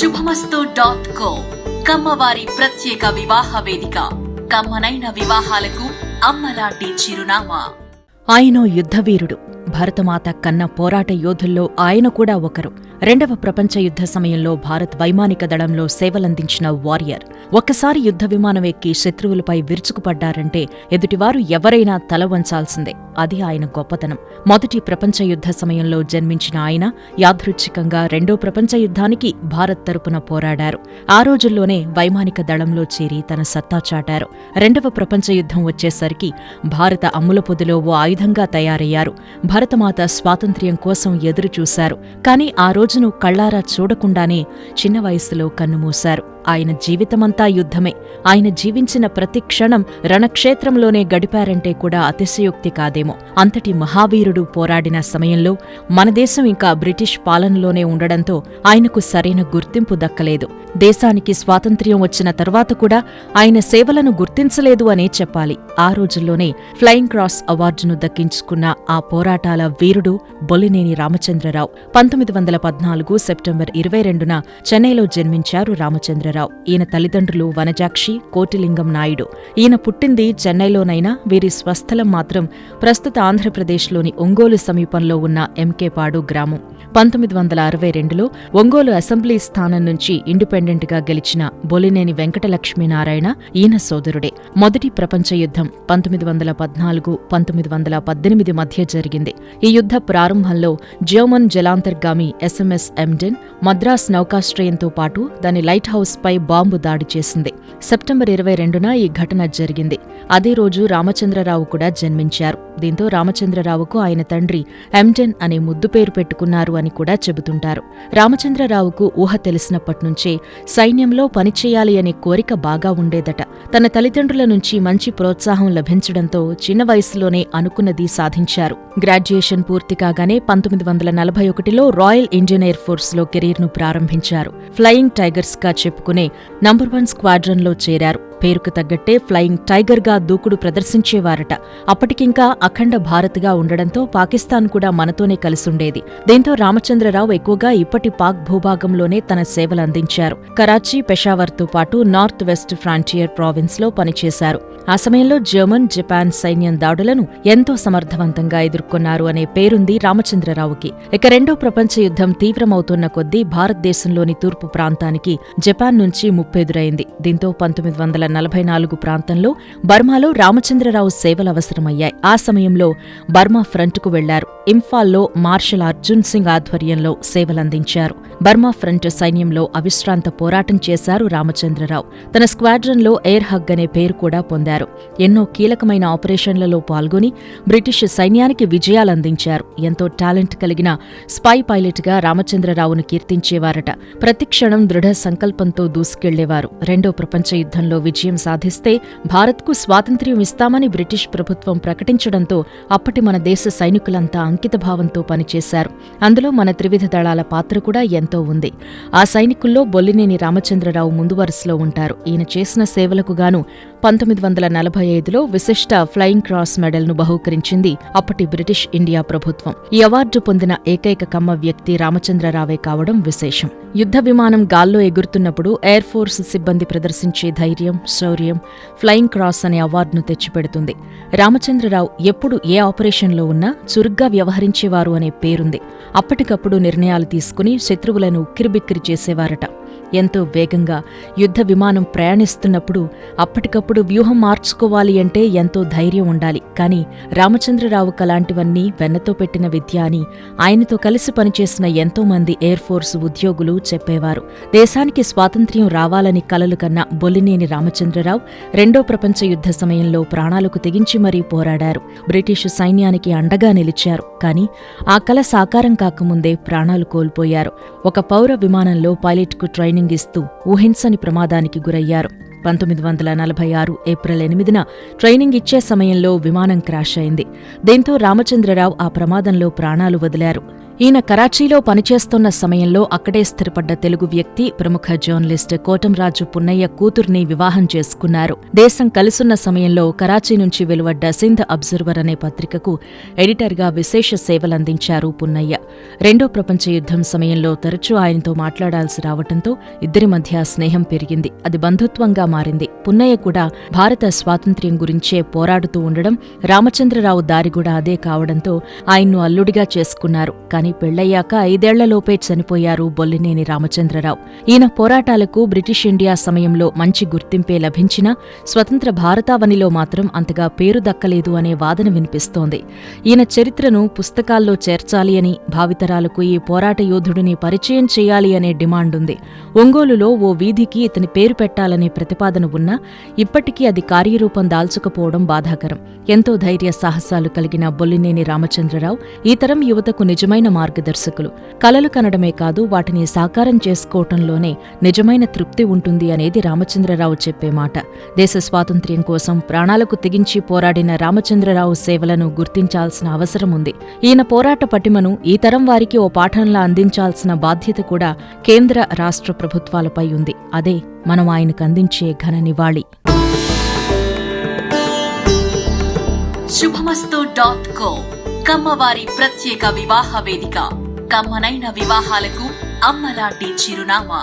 శుభమస్తు.co కమ్మవారి ప్రత్యేక వివాహ వేదిక. కమ్మనైన వివాహాలకు అమ్మలాంటి చిరునామా. ఆయనో యుద్ధవీరుడు. భారతమాత కన్న పోరాట యోధుల్లో ఆయన కూడా ఒకరు. రెండవ ప్రపంచ యుద్ధ సమయంలో భారత్ వైమానిక దళంలో సేవలందించిన వారియర్. ఒక్కసారి యుద్ధ విమానం ఎక్కి శత్రువులపై విరుచుకుపడ్డారంటే ఎదుటివారు ఎవరైనా తల వంచాల్సిందే. అది ఆయన గొప్పతనం. మొదటి ప్రపంచ యుద్ధ సమయంలో జన్మించిన ఆయన యాదృచ్ఛికంగా రెండో ప్రపంచ యుద్ధానికి భారత్ తరపున పోరాడారు. ఆ రోజుల్లోనే వైమానిక దళంలో చేరి తన సత్తా చాటారు. రెండవ ప్రపంచ యుద్ధం వచ్చేసరికి భారత అమ్ముల పొదిలో ఓ ఆయుధంగా తయారయ్యారు. భరతమాత స్వాతంత్ర్యం కోసం ఎదురుచూశారు. కాని ఆ రోజును కళ్లారా చూడకుండానే చిన్న వయసులో కన్నుమూశారు. ఆయన జీవితమంతా యుద్ధమే. ఆయన జీవించిన ప్రతి క్షణం రణక్షేత్రంలోనే గడిపారంటే కూడా అతిశయోక్తి కాదేమో. అంతటి మహావీరుడు పోరాడిన సమయంలో మన దేశం ఇంకా బ్రిటిష్ పాలనలోనే ఉండడంతో ఆయనకు సరైన గుర్తింపు దక్కలేదు. దేశానికి స్వాతంత్ర్యం వచ్చిన తర్వాత కూడా ఆయన సేవలను గుర్తించలేదు అనే చెప్పాలి. ఆ రోజుల్లోనే ఫ్లయింగ్ క్రాస్ అవార్డును దక్కించుకున్న ఆ పోరాటాల వీరుడు బొలినేని రామచంద్రరావు. 1914 సెప్టెంబర్ 22న చెన్నైలో జన్మించారు రామచంద్రరావు. ఈయన తల్లిదండ్రులు వనజాక్షి, కోటిలింగం నాయుడు. ఈయన పుట్టింది చెన్నైలోనైనా వీరి స్వస్థలం మాత్రం ప్రస్తుత ఆంధ్రప్రదేశ్లోని ఒంగోలు సమీపంలో ఉన్న ఎంకేపాడు గ్రామం. 1962లో ఒంగోలు అసెంబ్లీ స్థానం నుంచి ఇండిపెండెంట్గా గెలిచిన బొలినేని వెంకటలక్ష్మీనారాయణ ఈయన సోదరుడే. మొదటి ప్రపంచ యుద్ధం 1914-1918 మధ్య జరిగింది. ఈ యుద్ధ ప్రారంభంలో జర్మన్ జలాంతర్గామి ఎస్ఎంఎస్ ఎమ్డెన్ మద్రాస్ నౌకాశ్రయంతో పాటు దాని లైట్ హౌస్ పై బాంబు దాడి చేసింది. సెప్టెంబర్ 22న ఈ ఘటన జరిగింది. అదే రోజు రామచంద్రరావు కూడా జన్మించారు. దీంతో రామచంద్రరావుకు ఆయన తండ్రి ఎమ్డెన్ అనే ముద్దు పేరు పెట్టుకున్నారు అని కూడా చెబుతుంటారు. రామచంద్రరావుకు ఊహ తెలిసినప్పట్నుంచే సైన్యంలో పనిచేయాలి అనే కోరిక బాగా ఉండేదట. తన తల్లిదండ్రుల నుంచి మంచి ప్రోత్సాహం లభించడంతో చిన్న వయసులోనే అనుకున్నది సాధించారు. గ్రాడ్యుయేషన్ పూర్తి కాగానే 1941లో రాయల్ ఇండియన్ ఎయిర్ ఫోర్స్లో కెరీర్ను ప్రారంభించారు. ఫ్లయింగ్ టైగర్స్ గా చెప్పుకునే నంబర్ 1 స్క్వాడ్రన్లో చేరారు. పేరుకు తగ్గట్టే ఫ్లయింగ్ టైగర్గా దూకుడు ప్రదర్శించేవారట. అప్పటికింకా అఖండ భారత్గా ఉండడంతో పాకిస్తాన్ కూడా మనతోనే కలిసుండేది. దీంతో రామచంద్రరావు ఎక్కువగా ఇప్పటి పాక్ భూభాగంలోనే తన సేవలందించారు. కరాచీ, పెషావర్తో పాటు నార్త్ వెస్ట్ ఫ్రాంటియర్ ప్రావిన్స్లో పనిచేశారు. ఆ సమయంలో జర్మన్, జపాన్ సైన్యం దాడులను ఎంతో సమర్థవంతంగా ఎదుర్కొన్నారు అనే పేరుంది రామచంద్రరావుకి. ఇక రెండో ప్రపంచ యుద్ధం తీవ్రమవుతున్న కొద్దీ భారతదేశంలోని తూర్పు ప్రాంతానికి జపాన్ నుంచి ముప్పెదురైంది. దీంతో 1944 ప్రాంతంలో బర్మాలో రామచంద్రరావు సేవలు అవసరమయ్యాయి. ఆ సమయంలో బర్మా ఫ్రంట్కు వెళ్లారు. ఇంఫాల్లో మార్షల్ అర్జున్ సింగ్ ఆధ్వర్యంలో సేవలందించారు. బర్మా ఫ్రంట్ సైన్యంలో అవిశ్రాంత పోరాటం చేశారు రామచంద్రరావు. తన స్క్వాడ్రన్లో ఎయిర్ హగ్ అనే పేరు కూడా పొందారు. ఎన్నో కీలకమైన ఆపరేషన్లలో పాల్గొని బ్రిటిష్ సైన్యానికి విజయాలందించారు. ఎంతో టాలెంట్ కలిగిన స్పై పైలట్గా రామచంద్రరావును కీర్తించేవారట. ప్రతిక్షణం దృఢ సంకల్పంతో దూసుకెళ్లేవారు. రెండో ప్రపంచ యుద్ధంలో విజయం సాధిస్తే భారత్కు స్వాతంత్ర్యం ఇస్తామని బ్రిటిష్ ప్రభుత్వం ప్రకటించడంతో అప్పటి మన దేశ సైనికులంతా అంకితభావంతో పనిచేశారు. అందులో మన త్రివిధ దళాల పాత్ర కూడా ఎంతో ఉంది. ఆ సైనికుల్లో బొల్లినేని రామచంద్రరావు ముందు వరుసలో ఉంటారు. ఈయన చేసిన సేవలకు గాను 1945లో విశిష్ట ఫ్లయింగ్ క్రాస్ మెడల్ను బహూకరించింది అప్పటి బ్రిటిష్ ఇండియా ప్రభుత్వం. ఈ అవార్డు పొందిన ఏకైక కమ్మ వ్యక్తి రామచంద్రరావే కావడం విశేషం. యుద్ధ విమానం గాల్లో ఎగురుతున్నప్పుడు ఎయిర్ ఫోర్స్ సిబ్బంది ప్రదర్శించే ధైర్యం, శౌర్యం ఫ్లయింగ్ క్రాస్ అనే అవార్డును తెచ్చిపెడుతుంది. రామచంద్రరావు ఎప్పుడు ఏ ఆపరేషన్లో ఉన్నా చురుగ్గా వ్యవహరించేవారు అనే పేరుంది. అప్పటికప్పుడు నిర్ణయాలు తీసుకుని శత్రువులను ఉక్కిరిబిక్కిరి చేసేవారట. ఎంతో వేగంగా యుద్ధ విమానం ప్రయాణిస్తున్నప్పుడు అప్పటికప్పుడు వ్యూహం మార్చుకోవాలి అంటే ఎంతో ధైర్యం ఉండాలి. కానీ రామచంద్రరావుకు అలాంటివన్నీ వెన్నతో పెట్టిన విద్య అని ఆయనతో కలిసి పనిచేసిన ఎంతోమంది ఎయిర్ ఫోర్స్ ఉద్యోగులు చెప్పేవారు. దేశానికి స్వాతంత్ర్యం రావాలని కలలు కన్న బొలినేని రామచంద్రరావు రెండో ప్రపంచ యుద్ధ సమయంలో ప్రాణాలకు తెగించి మరీ పోరాడారు. బ్రిటిష్ సైన్యానికి అండగా నిలిచారు. కానీ ఆ కల సాకారం కాకముందే ప్రాణాలు కోల్పోయారు. ఒక పౌర విమానంలో పైలట్కు ట్రైనింగ్ ఇస్తూ ఊహించని ప్రమాదానికి గురయ్యారు. 1946 ఏప్రిల్ 8న ట్రైనింగ్ ఇచ్చే సమయంలో విమానం క్రాష్ అయింది. దీంతో రామచంద్రరావు ఆ ప్రమాదంలో ప్రాణాలు వదిలారు. ఈయన కరాచీలో పనిచేస్తున్న సమయంలో అక్కడే స్థిరపడ్డ తెలుగు వ్యక్తి ప్రముఖ జర్నలిస్ట్ కోటంరాజు పున్నయ్య కూతుర్ని వివాహం చేసుకున్నారు. దేశం కలిసున్న సమయంలో కరాచీ నుంచి వెలువడ్డ సింధ్ అబ్జర్వర్ అనే పత్రికకు ఎడిటర్గా విశేష సేవలందించారు పున్నయ్య. రెండో ప్రపంచ యుద్ధం సమయంలో తరచూ ఆయనతో మాట్లాడాల్సి రావటంతో ఇద్దరి మధ్య స్నేహం పెరిగింది. అది బంధుత్వంగా మారింది. పున్నయ్య కూడా భారత స్వాతంత్ర్యం గురించే పోరాడుతూ ఉండడం, రామచంద్రరావు దారి కూడా అదే కావడంతో ఆయన్ను అల్లుడిగా చేసుకున్నారు. కానీ పెళ్లయ్యాక 5 ఏళ్లలోపే చనిపోయారు బొల్లినేని రామచంద్రరావు. ఈయన పోరాటాలకు బ్రిటిష్ ఇండియా సమయంలో మంచి గుర్తింపే లభించినా స్వతంత్ర భారతావనిలో మాత్రం అంతగా పేరు దక్కలేదు అనే వాదన వినిపిస్తోంది. ఈయన చరిత్రను పుస్తకాల్లో చేర్చాలి అని, భావితరాలకు ఈ పోరాట యోధుడిని పరిచయం చేయాలి అనే డిమాండుంది. ఒంగోలులో ఓ వీధికి ఇతని పేరు పెట్టాలనే ప్రతిపాదన ఉన్నా ఇప్పటికీ అది కార్యరూపం దాల్చకపోవడం బాధాకరం. ఎంతో ధైర్య సాహసాలు కలిగిన బొల్లినేని రామచంద్రరావు ఈ తరం యువతకు నిజమైన మార్గదర్శకులు. కలలు కనడమే కాదు, వాటిని సాకారం చేసుకోవటంలోనే నిజమైన తృప్తి ఉంటుంది అనేది రామచంద్రరావు చెప్పే మాట. దేశ స్వాతంత్ర్యం కోసం ప్రాణాలకు తెగించి పోరాడిన రామచంద్రరావు సేవలను గుర్తించాల్సిన అవసరం ఉంది. ఈయన పోరాట పటిమను ఈ తరం వారికి ఓ పాఠంలా అందించాల్సిన బాధ్యత కూడా కేంద్ర, రాష్ట్ర ప్రభుత్వాలపై ఉంది. అదే మనం ఆయనకు అందించే ఘన నివాళి. శుభమస్తు.co కమ్మవారి ప్రత్యేక వివాహ వేదిక. కమ్మనైన వివాహాలకు అమ్మలాంటి చిరునామా.